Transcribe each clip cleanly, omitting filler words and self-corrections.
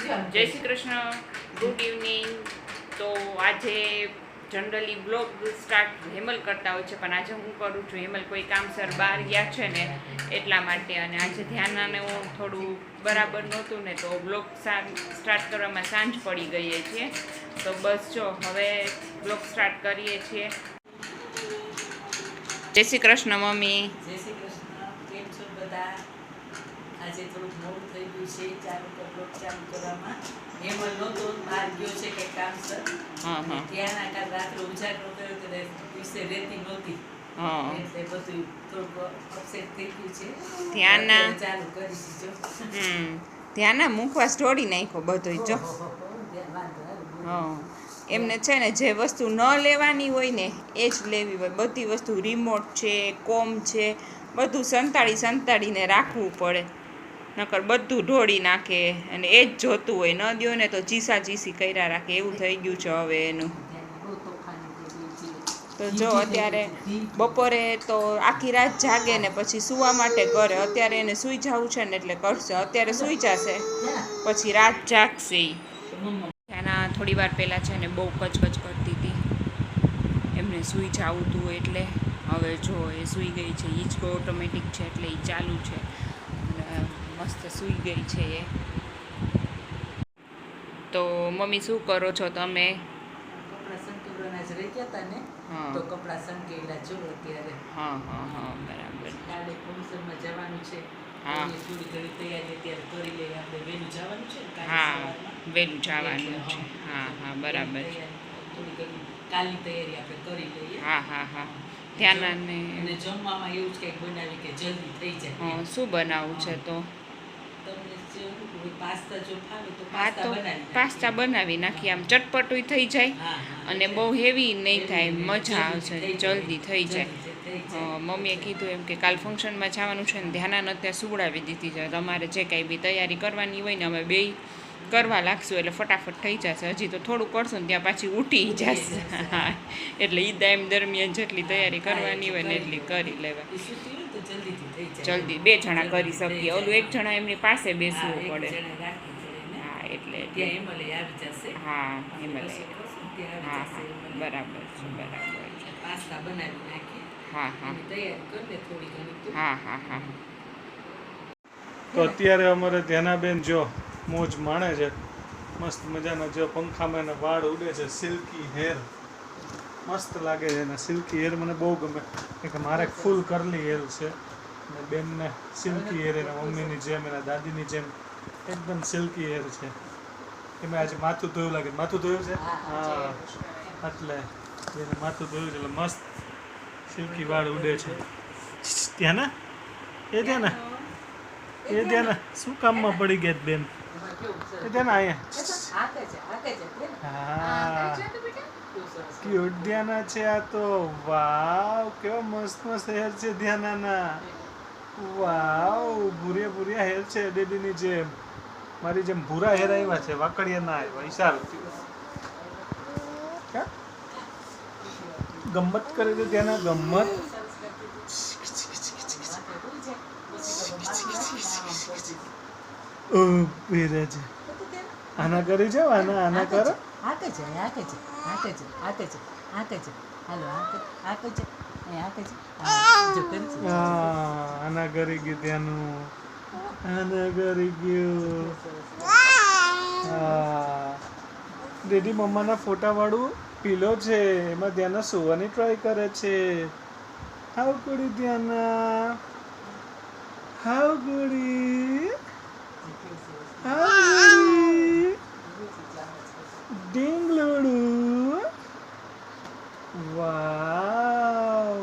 જય Shri Krishna, good evening. તો આજે જનરલી બ્લોગ સ્ટાર્ટ હેમલ કરતા હોય છે, પણ આજે હું કરું છું. હેમલ કોઈ કામસર બહાર ગયા છે ને એટલા માટે, અને આજે ધ્યાનને હું થોડું બરાબર નહોતું ને, તો બ્લોગ સ્ટાર્ટ કરવામાં સાંજ પડી ગઈ છે. તો બસ જો હવે બ્લોગ સ્ટાર્ટ કરીએ છીએ. જય શ્રી કૃષ્ણ મમ્મી. જય શ્રી કૃષ્ણ. કેમ છો બધા? આજે થોડુંક મોડું થઈ ગયું છે બ્લોગ ચાલુ કરવામાં. હેમલ નહોતો, બહાર ગયો છે કંઈક કામસર. ત્યાંના કાલ રાત્રે ઉજાગરો કર્યો તો દિવસે રહેતી નહોતી, એટલે બધું થોડુંક અપસેટ થઈ ગયું છે. ધ્યાનના ચાલુ કરી દીધો. ધ્યાનના મુખવાસ તોડી નાખ્યો બધું જો. એમને છે ને જે વસ્તુ ન લેવાની હોય ને એ જ લેવી હોય. બધી વસ્તુ રિમોટ છે, કોમ છે, બધું સંતાડીને રાખવું પડે, નકર બધું ઢોળી નાખે અને એ જ જોતું હોય. ન દો ને તો ચીસી કર્યા રાખે, એવું થઈ ગયું છે હવે એનું. તો જો અત્યારે બપોરે તો આખી રાત જાગે ને પછી સૂવા માટે કરે. અત્યારે એને સૂઈ જવું છે ને એટલે કરશે. અત્યારે સૂઈ જશે પછી રાત જાગશે. ત્યાંના થોડી વાર પહેલાં છે ને બહુ કચકચ કરતી હતી, એમને સૂઈ જવું હતું એટલે હવે જો એ સૂઈ ગઈ છે. હિંચકો ઓટોમેટિક છે એટલે એ ચાલુ છે, મસ્ત સૂઈ ગઈ છે એ. તો મમ્મી શું કરો છો તમે? કપડાં સંકેલવાના જ રહી ગયા હતા ને, તો કપડાં સંકેલા જો અત્યારે. બરાબર. કાલે ફંક્શનમાં જવાનું છે, થોડી ઘણી તૈયારી અત્યારે કરી લઈએ. આપણે વહેલું જવાનું છે ને? વહેલું જવાનું છે. બરાબર. થોડી ઘણી કાલની તૈયારી આપણે કરી લઈએ. ધ્યાન અને જમવામાં એવું જ કંઈક બનાવી કે જલ્દી થઈ જાય. શું બનાવવું છે? તો પાસ્તા બનાવી નાખીએ, આમ ચટપટું થઈ જાય અને બહુ હેવી નહીં થાય, મજા આવશે, જલ્દી થઈ જાય. મમ્મીએ કીધું એમ કે કાલ ફંક્શનમાં જવાનું છે ને ધ્યાનાને અત્યારે સુવડાવી દીધી છે. તમારે જે કાંઈ બી તૈયારી કરવાની હોય ને અમે બેય કરવા લાગશું એટલે ફટાફટ થઈ જશે. હજી તો થોડું કરશું ને ત્યાં પાછી ઉઠી જશે. એટલે ઈ ટાઈમ દરમિયાન જેટલી તૈયારી કરવાની હોય ને એટલી કરી લેવા. જલ્દી 2 જણા કરી શકીએ. ઓલું 1 જણા એમની પાસે બેસવું પડે. એટલે હેમલે. બરાબર છે. પાસ્તા બનાવી નાખીએ. તૈયારી કરી થોડી ઘણી. તો અત્યારે અમારે ધ્યાનાબેન જો મોજ માણે છે, મસ્ત મજાના. જો પંખામાં એના વાળ ઉડે છે, સિલ્કી હેર મસ્ત લાગે છે. એના સિલ્કી હેર મને બહુ ગમે, કે મારે ફૂલ કરલી હેર છે અને બેનને સિલ્કી હેર, એના મમ્મીની જેમ, એના દાદીની જેમ એકદમ સિલ્કી હેર છે. એમાં આજે માથું ધોયું લાગે. માથું ધોયું છે? એટલે એને માથું ધોયું છે એટલે મસ્ત સિલ્કી વાળ ઉડે છે. ત્યાંના શું કામમાં પડી ગયા બેન? એ ધ્યાના અહીંયા ક્યુટ ધ્યાના છે આ તો. વાવ, કેવા મસ્ત મસ્ત હેર છે ધ્યાનાના. વાવ, ભૂરિયા હેર છે ડેડીની જેમ. મારી જેમ ભૂરા હેર આવ્યા છે, વાકડિયા ના આવ્યા. ઈશારો ગમ્મત કરે છે ત્યાંના, ગમ્મત. આના કરી જાવ, આના કરો. આના કરી ગયું ત્યાંનું, આના કરી ગયું. ડેડી મમ્માના ફોટા વાળું પીલો છે, એમાં ધ્યાન સુવાની ટ્રાય કરે છે. હાવ ગુડી ધ્યાના, હાવ ગુડી, ડીંગલુડું. વાવ.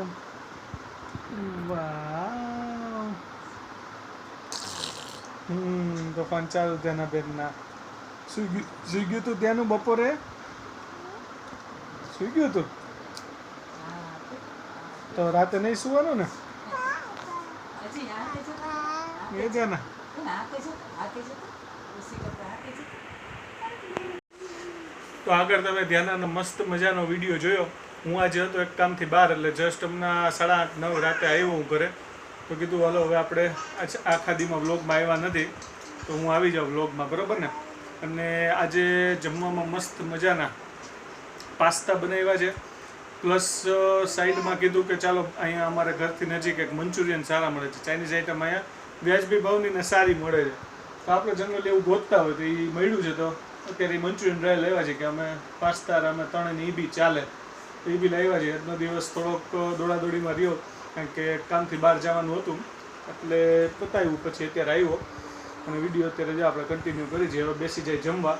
તો ફોન ચાલુ ત્યાંના બેનના. સુઈ ગયું તું ત્યાંનું બપોરે? સુઈ ગયું તું તો રાતે નહીં સુવાનું ને? એ ત્યાંના તો આગળ તમે ધ્યાનનો મસ્ત મજાનો વિડીયો જોયો. હું આજે હતો એક કામથી બહાર, એટલે જસ્ટ હમણાં 8:30-9 રાતે આવ્યો હું ઘરે. તો કીધું હાલો હવે આપણે આખા દીમાં વ્લોગમાં આવ્યા નથી તો હું આવી જાઉં વ્લોગમાં, બરાબર ને? અને આજે જમવામાં મસ્ત મજાના પાસ્તા બનાવ્યા છે, પ્લસ સાઈડમાં કીધું કે ચાલો અહીંયા અમારા ઘરથી નજીક એક મંચુરિયન સારા મળે છે, ચાઇનીઝ આઈટમ અહીંયા વ્યાજબી ભાવની ને સારી મળે છે. તો આપણે જનરલી એવું ગોતતા હોય તો એ મળ્યું છે, તો અત્યારે મંચુરિયન ડ્રાય લેવા છે કે અમે પાસ્તા અમે ત્રણેય એ બી ચાલે તો એ બી લાવ્યા છે. આજનો દિવસ થોડોક દોડાદોડીમાં રહ્યો કારણ કે કામથી બહાર જવાનું હતું એટલે પતાવ્યું, પછી અત્યારે આવ્યો અને વિડીયો અત્યારે જો આપણે કન્ટિન્યુ કરી છે. હવે બેસી જાય જમવા.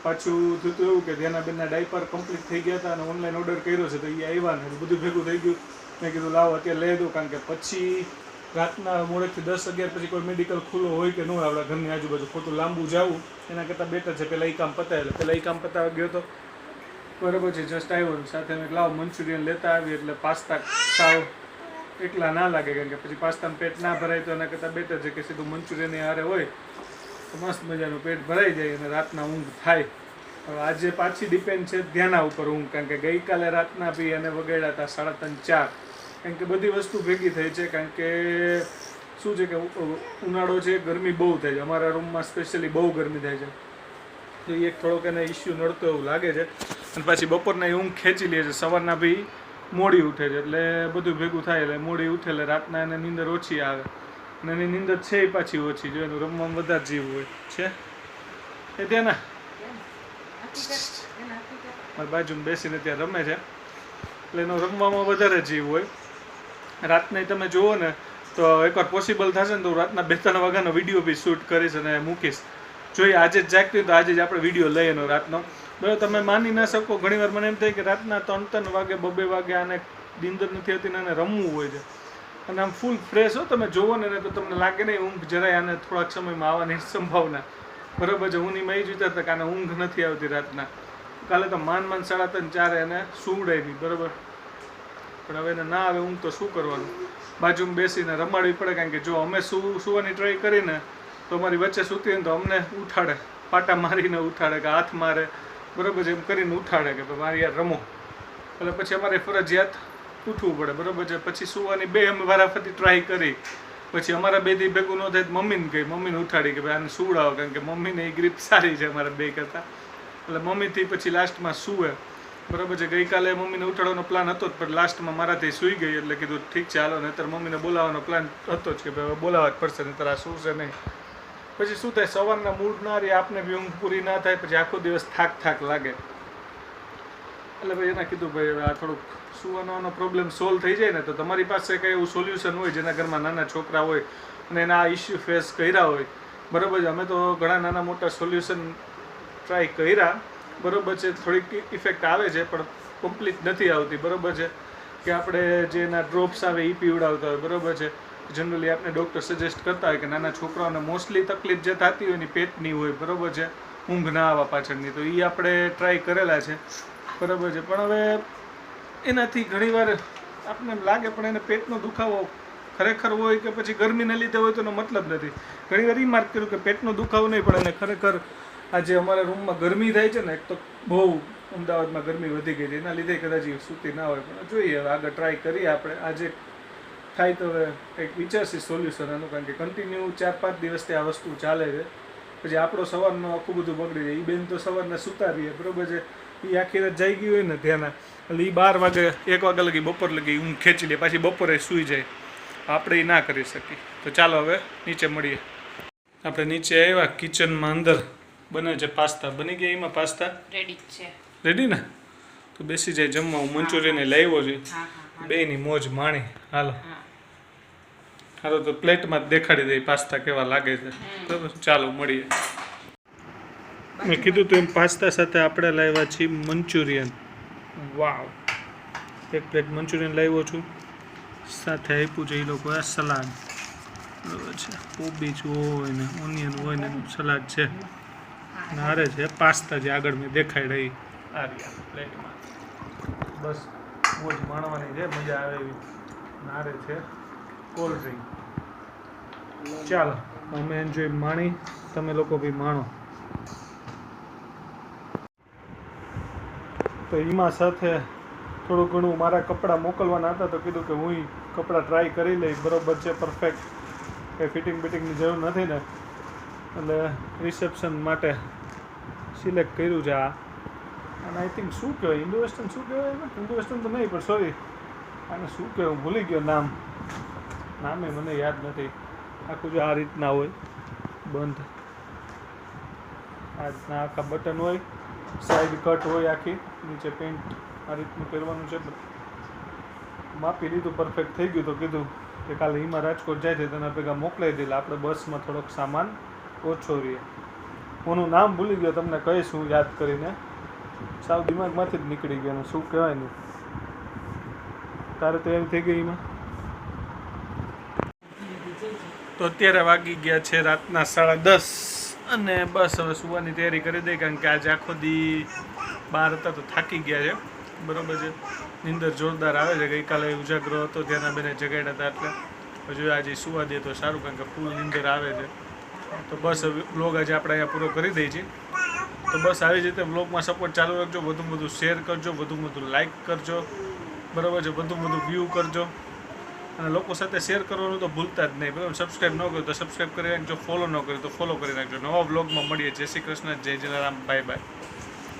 પાછું થતું એવું કે ધ્યાનાબેનના ડાયપર કમ્પ્લીટ થઈ ગયા હતા અને ઓનલાઈન ઓર્ડર કર્યો છે તો એ આવ્યા ને બધું ભેગું થઈ ગયું. મેં કીધું લાવો અત્યારે લઈ દઉં કારણ કે પછી રાતના મોડેકથી 10-11 પછી કોઈ મેડિકલ ખુલ્લો હોય કે ન હોય આપણા ઘરની આજુબાજુ ખોટું લાંબુ જવું એના કરતાં બેટર છે પહેલાં એ કામ પતાવે. પહેલાં એ કામ પતાવવા ગયો તો બરાબર છે, જસ્ટ આવ્યો સાથે મેં લાવો મંચુરિયન લેતા આવી એટલે પાસ્તા સાવ એકલા ના લાગે કારણ કે પછી પાસ્તામાં પેટ ના ભરાય તો એના કરતાં બેટર છે કે સીધું મંચુરિયન હારે હોય તો મસ્ત મજાનું પેટ ભરાઈ જાય અને રાતના ઊંઘ થાય. હવે આજે પાછી ડિપેન્ડ છે ધ્યાના ઉપર ઊંઘ, કારણ કે ગઈકાલે રાતના બી અને વગાડ્યા હતા 3:30-4, કારણ કે બધી વસ્તુ ભેગી થઈ છે. કારણ કે શું છે કે ઉનાળો છે, ગરમી બહુ થાય છે, અમારા રૂમમાં સ્પેશિયલી બહુ ગરમી થાય છે તો એ એક થોડોક એને ઇસ્યુ નડતો એવું લાગે છે. અને પાછી બપોરના ઊંઘ ખેંચી લે છે, સવારના બી મોડી ઉઠે છે એટલે બધું ભેગું થાય એટલે મોડી ઉઠે એટલે રાતના એને નીંદર ઓછી આવે અને એની નીંદર છે એ પાછી ઓછી, જો એનું રમવામાં વધારે જીવ હોય છે. એ ત્યાં ના મારી બાજુમાં બેસીને ત્યાં રમે છે એટલે એનો રમવામાં વધારે જીવ હોય. રાતને તમે જુઓ ને તો એકવાર પોસિબલ થશે ને તો રાતના 2-3 વાગ્યાનો વિડીયો બી શૂટ કરીશ અને મૂકીશ. જોઈએ આજે જ જાગતી તો આજે જ આપણે વિડીયો લઈ એનો રાતનો. બરાબર, તમે માની ના શકો, ઘણીવાર મને એમ થાય કે રાતના 3-3 વાગે 2-2 વાગે આને નીંદર નથી આવતી ને આને રમવું હોય છે અને આમ ફૂલ ફ્રેશ હો. તમે જોવો ને તો તમને લાગે નહીં ઊંઘ જરાય આને થોડાક સમયમાં આવવાની સંભાવના. બરાબર છે, હું નહીં મેં જોઈતા હતા કે આને ઊંઘ નથી આવતી રાતના. કાલે તો માન 3:30-4 એને સુવડાવી હતી બરાબર, પણ હવે એને ના આવે ઊંઘ તો શું કરવાનું, બાજુમાં બેસીને રમાડવી પડે. કારણ કે જો અમે સુવાની ટ્રાય કરીને તો અમારી વચ્ચે સૂતી ને તો અમને ઉઠાડે, પાટા મારીને ઉઠાડે કે હાથ મારે બરાબર છે, એમ કરીને ઉઠાડે કે મારી યાર રમો, એટલે પછી અમારે ફરજિયાત ઉઠવું પડે બરાબર છે. પછી સુવાની અમે વારાફરતી ટ્રાય કરી, પછી અમારા બેથી ભેગું ન થાય તો મમ્મીને કહી, મમ્મીને ઉઠાડી કે ભાઈ આને સુવડાવો, કારણ કે મમ્મીને એ ગ્રીપ સારી છે અમારા બે કરતાં, એટલે મમ્મીથી પછી લાસ્ટમાં સૂવે બરાબર છે. ગઈકાલે મમ્મીને ઉઠાડવાનો પ્લાન હતો જ પણ લાસ્ટમાં મારાથી સૂઈ ગઈ એટલે કીધું ઠીક છે હાલો, નહીંતર મમ્મીને બોલાવવાનો પ્લાન હતો જ કે ભાઈ બોલાવવા જ પડશે નહીંતર આ સૂશે નહીં. પછી શું થાય, સવારના મૂડ ના રહે, આપને બી ઊંઘ પૂરી ના થાય, પછી આખો દિવસ થાક લાગે. એટલે ભાઈ એને કીધું ભાઈ આ થોડુંક સુવાનો પ્રોબ્લેમ સોલ્વ થઈ જાય ને તો તમારી પાસે કંઈ એવું સોલ્યુશન હોય જેના ઘરમાં નાના છોકરા હોય અને એના આ ઇસ્યુ ફેસ કર્યા હોય બરાબર છે. અમે તો ઘણા નાના મોટા સોલ્યુશન ટ્રાય કર્યા બરાબર છે, થોડીક ઇફેક્ટ આવે છે પણ કમ્પ્લીટ નથી આવતી બરાબર છે. કે આપણે જે એના ડ્રોપ્સ આવે એ પીવડાવતા હોય બરાબર છે. જનરલી આપણે ડૉક્ટર સજેસ્ટ કરતા હોય કે નાના છોકરાઓને મોસ્ટલી તકલીફ જે થતી હોય એની પેટની હોય બરાબર છે, ઊંઘ ના આવવા પાછળની, તો એ આપણે ટ્રાય કરેલા છે બરાબર છે. પણ હવે એનાથી ઘણીવાર આપણને એમ લાગે પણ એને પેટનો દુખાવો ખરેખર હોય કે પછી ગરમીને લીધે હોય તો એનો મતલબ નથી. ઘણીવાર એ માર્ક કર્યું કે પેટનો દુખાવો નહીં પણ એને ખરેખર આજે અમારા રૂમમાં ગરમી થાય છે ને, એક તો બહુ અમદાવાદમાં ગરમી વધી ગઈ છે એના લીધે કદાચ સૂતી ના હોય, પણ જોઈએ હવે આગળ ટ્રાય કરીએ આપણે. આજે થાય તો હવે કંઈક વિચારશી સોલ્યુશન આનું, કારણ કે કન્ટિન્યુ 4-5 દિવસથી આ વસ્તુ ચાલે છે. પછી આપણો સવારનું આખું બધું બગડી જાય. એ બેન તો સવારના સૂતા રહીએ બરાબર છે, એ આખી રાત જાગી હોય ને ધ્યાના, એટલે એ 12 વાગે 1 વાગ્યા લગી બપોર લગી ઊંઘ ખેંચી લે, પાછી બપોરે સૂઈ જાય. આપણે એ ના કરી શકીએ. તો ચાલો હવે નીચે મળીએ. આપણે નીચે આવ્યા, કિચનમાં અંદર બને છે પાસ્તા. બની ગયા એમાં પાસ્તા રેડી છે, રેડી ને? તો બેસી જાય જમવા. હું મંચુરિયન લાવ્યો છે, બેની મોજ માણી. હાલો હાલો તો પ્લેટમાં જ દેખાડી દઈએ પાસ્તા કેવા લાગે છે બરાબર. ચાલો મળીએ. મેં કીધું તો એમ પાસ્તા સાથે આપણે લાવ્યા છીએ મંચુરિયન. વાવ, એક પ્લેટ મંચુરિયન લાવ્યો છું, સાથે આપ્યું છે એ લોકોએ સલાડ બરાબર છે, કોબીજ હોય ને ઓનિયન હોય ને સલાડ છે, અને આરે છે પાસ્તા જે આગળ મેં દેખાઈ રહી આ રહ્યા પ્લેટમાં. બસ મોજ માણવાની છે, મજા આવે એવી. નારે છે કોલ્ડ ડ્રિંક. ચાલો અમે એન્જોય માણી, તમે લોકો બી માણો. તો એમાં સાથે થોડું ઘણું મારા કપડાં મોકલવાના હતા તો કીધું કે હું કપડાં ટ્રાય કરી લઈ બરાબર છે, પરફેક્ટ, કંઈ ફિટિંગ બિટિંગની જરૂર નથી ને, એટલે રિસેપ્શન માટે સિલેક્ટ કર્યું છે આ. અને આઈ થિંક શું કહેવાય ઇન્ડો વેસ્ટર્ન શું કહેવાય ઇન્ડો વેસ્ટર્ન તો નહીં પણ સોરી આને શું કહેવાય હું ભૂલી ગયો નામે મને યાદ નથી. આખું જો આ રીતના હોય બંધ, આ રીતના આખા બટન હોય, સાઈડ કટ હોય આખી, નીચે પેન્ટ આ રીતનું પહેરવાનું છે. માપી લીધું, પરફેક્ટ થઈ ગયું. તો કીધું કે કાલે હિમા રાજકોટ જાય છે તેના ભેગા મોકલાવી દે, આપણે બસમાં થોડોક સામાન ઓછો રહીએ. હું નામ ભૂલી ગયો, તમને કહીશ હું યાદ કરીને. સાવ દિમાગમાંથી જ નીકળી ગયો. શું કહેવાય નહીં. તારે તૈયારી થઈ ગઈ એમાં? તો અત્યારે વાગી ગયા છે રાતના 10:30 અને બસ હવે સુવાની તૈયારી કરી દઈ, કારણ કે આજે આખો દી બહાર હતા તો થાકી ગયા છે. બરાબર છે, નીંદર જોરદાર આવે છે. ગઈકાલે ઉજાગરો હતો, ત્યાંના બેને જગાડ્યા હતા, એટલે હજુ આજે સુવા દે તો સારું, કારણ કે ફૂલ નીંદર આવે છે. તો બસ હવે બ્લોગ આજે આપણે અહીંયા પૂરો કરી દઈએ છીએ. તો બસ આવી જ રીતે બ્લોગમાં સપોર્ટ ચાલુ રાખજો, વધુ શેર કરજો, વધુ લાઇક કરજો, બરાબર છે, વધુ વ્યૂ કરજો, અને લોકો સાથે શેર કરવાનું તો ભૂલતા જ નહીં. બરાબર, સબસ્ક્રાઈબ ન કર્યું તો સબસ્ક્રાઈબ કરી નાખજો, ફોલો ન કર્યું તો ફોલો કરી નાખજો. નવા બ્લોગમાં મળીએ. જય શ્રી કૃષ્ણ, જય જલારામ, બાય બાય.